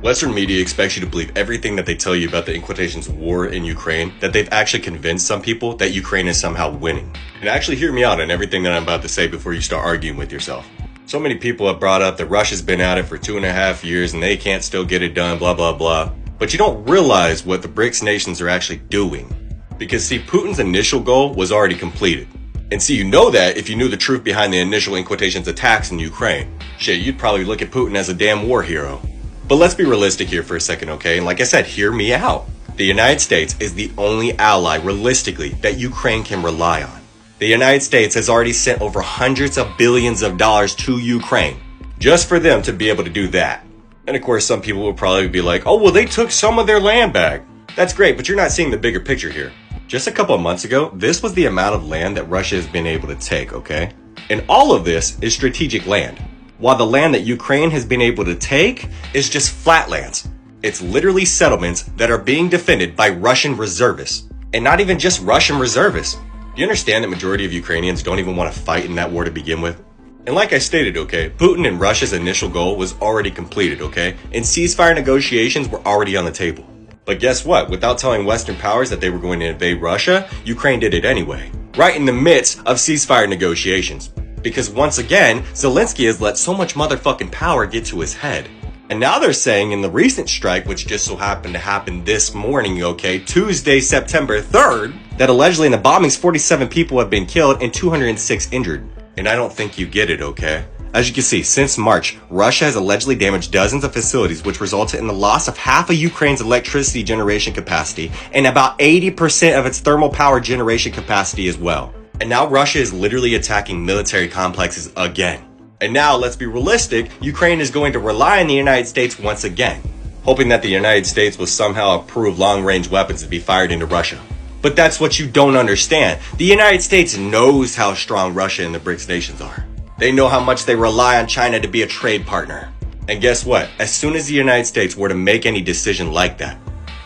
Western media expects you to believe everything that they tell you about the in quotations war in Ukraine, that they've actually convinced some people that Ukraine is somehow winning. And actually hear me out on everything that I'm about to say before you start arguing with yourself. So many people have brought up that Russia's been at it for 2.5 years and they can't still get it done, blah, blah, blah. But you don't realize what the BRICS nations are actually doing. Because see, Putin's initial goal was already completed. And see, you know that if you knew the truth behind the initial in quotations attacks in Ukraine. Shit, you'd probably look at Putin as a damn war hero. But let's be realistic here for a second, okay? And like I said, hear me out. The United States is the only ally, realistically, that Ukraine can rely on. The United States has already sent over hundreds of billions of dollars to Ukraine, just for them to be able to do that. And of course, some people will probably be like, oh, well, they took some of their land back. That's great, but you're not seeing the bigger picture here. Just a couple of months ago, this was the amount of land that Russia has been able to take, okay? And all of this is strategic land. While the land that Ukraine has been able to take is just flatlands. It's literally settlements that are being defended by Russian reservists. And not even just Russian reservists. Do you understand that majority of Ukrainians don't even want to fight in that war to begin with? And like I stated, okay, Putin and Russia's initial goal was already completed, okay? And ceasefire negotiations were already on the table. But guess what? Without telling Western powers that they were going to invade Russia, Ukraine did it anyway. Right in the midst of ceasefire negotiations. Because once again, Zelensky has let so much motherfucking power get to his head. And now they're saying in the recent strike, which just so happened to happen this morning, okay, Tuesday, September 3rd, that allegedly in the bombings, 47 people have been killed and 206 injured. And I don't think you get it, okay? As you can see, since March, Russia has allegedly damaged dozens of facilities, which resulted in the loss of half of Ukraine's electricity generation capacity and about 80% of its thermal power generation capacity as well. And now Russia is literally attacking military complexes again. And now, let's be realistic, Ukraine is going to rely on the United States once again, hoping that the United States will somehow approve long-range weapons to be fired into Russia. But that's what you don't understand. The United States knows how strong Russia and the BRICS nations are. They know how much they rely on China to be a trade partner. And guess what? As soon as the United States were to make any decision like that,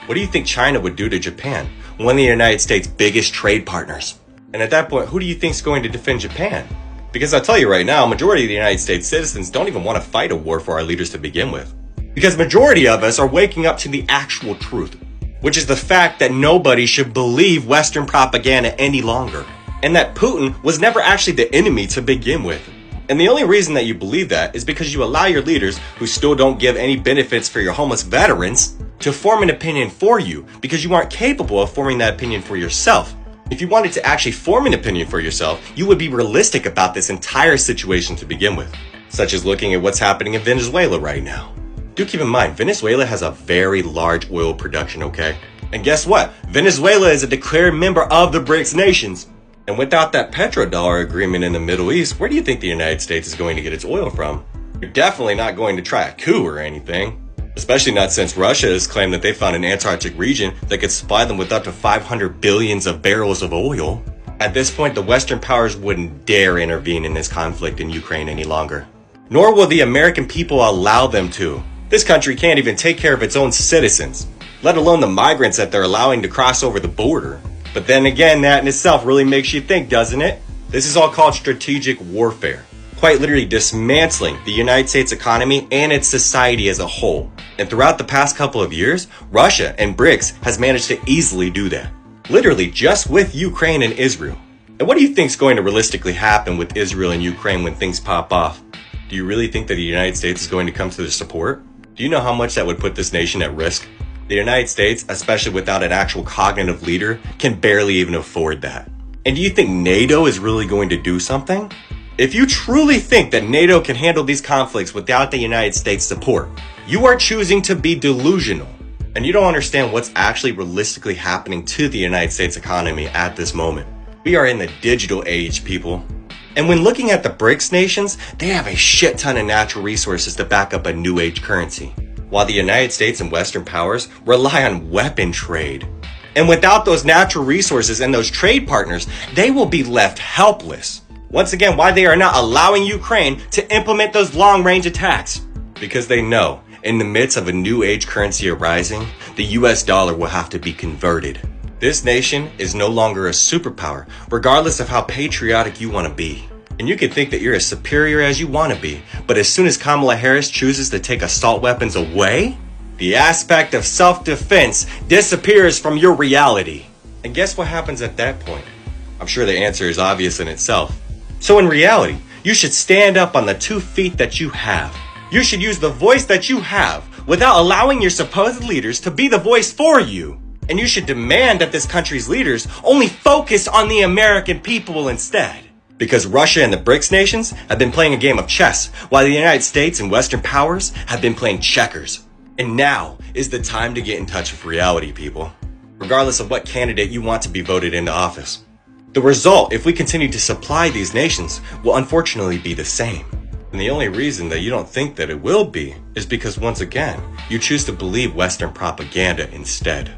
what do you think China would do to Japan, one of the United States' biggest trade partners? And at that point, who do you think is going to defend Japan? Because I'll tell you right now, majority of the United States citizens don't even want to fight a war for our leaders to begin with. Because majority of us are waking up to the actual truth, which is the fact that nobody should believe Western propaganda any longer. And that Putin was never actually the enemy to begin with. And the only reason that you believe that is because you allow your leaders, who still don't give any benefits for your homeless veterans, to form an opinion for you because you aren't capable of forming that opinion for yourself. If you wanted to actually form an opinion for yourself, you would be realistic about this entire situation to begin with, such as looking at what's happening in Venezuela right now. Do keep in mind, Venezuela has a very large oil production, okay? And guess what? Venezuela is a declared member of the BRICS nations. And without that petrodollar agreement in the Middle East, where do you think the United States is going to get its oil from? You're definitely not going to try a coup or anything. Especially not since Russia has claimed that they found an Antarctic region that could supply them with up to 500 billions of barrels of oil. At this point, the Western powers wouldn't dare intervene in this conflict in Ukraine any longer. Nor will the American people allow them to. This country can't even take care of its own citizens, let alone the migrants that they're allowing to cross over the border. But then again, that in itself really makes you think, doesn't it? This is all called strategic warfare. Quite literally dismantling the United States economy and its society as a whole. And throughout the past couple of years, Russia and BRICS has managed to easily do that. Literally just with Ukraine and Israel. And what do you think is going to realistically happen with Israel and Ukraine when things pop off? Do you really think that the United States is going to come to their support? Do you know how much that would put this nation at risk? The United States, especially without an actual cognitive leader, can barely even afford that. And do you think NATO is really going to do something? If you truly think that NATO can handle these conflicts without the United States support, you are choosing to be delusional. And you don't understand what's actually realistically happening to the United States economy at this moment. We are in the digital age, people. And when looking at the BRICS nations, they have a shit ton of natural resources to back up a new age currency. While the United States and Western powers rely on weapon trade. And without those natural resources and those trade partners, they will be left helpless. Once again, why they are not allowing Ukraine to implement those long-range attacks. Because they know, in the midst of a new age currency arising, the US dollar will have to be converted. This nation is no longer a superpower, regardless of how patriotic you want to be. And you can think that you're as superior as you want to be, but as soon as Kamala Harris chooses to take assault weapons away, The aspect of self-defense disappears from your reality. And guess what happens at that point? I'm sure the answer is obvious in itself. So in reality, you should stand up on the 2 feet that you have. You should use the voice that you have without allowing your supposed leaders to be the voice for you. And you should demand that this country's leaders only focus on the American people instead. Because Russia and the BRICS nations have been playing a game of chess, while the United States and Western powers have been playing checkers. And now is the time to get in touch with reality, people. Regardless of what candidate you want to be voted into office. The result, if we continue to supply these nations, will unfortunately be the same. And the only reason that you don't think that it will be is because, once again, you choose to believe Western propaganda instead.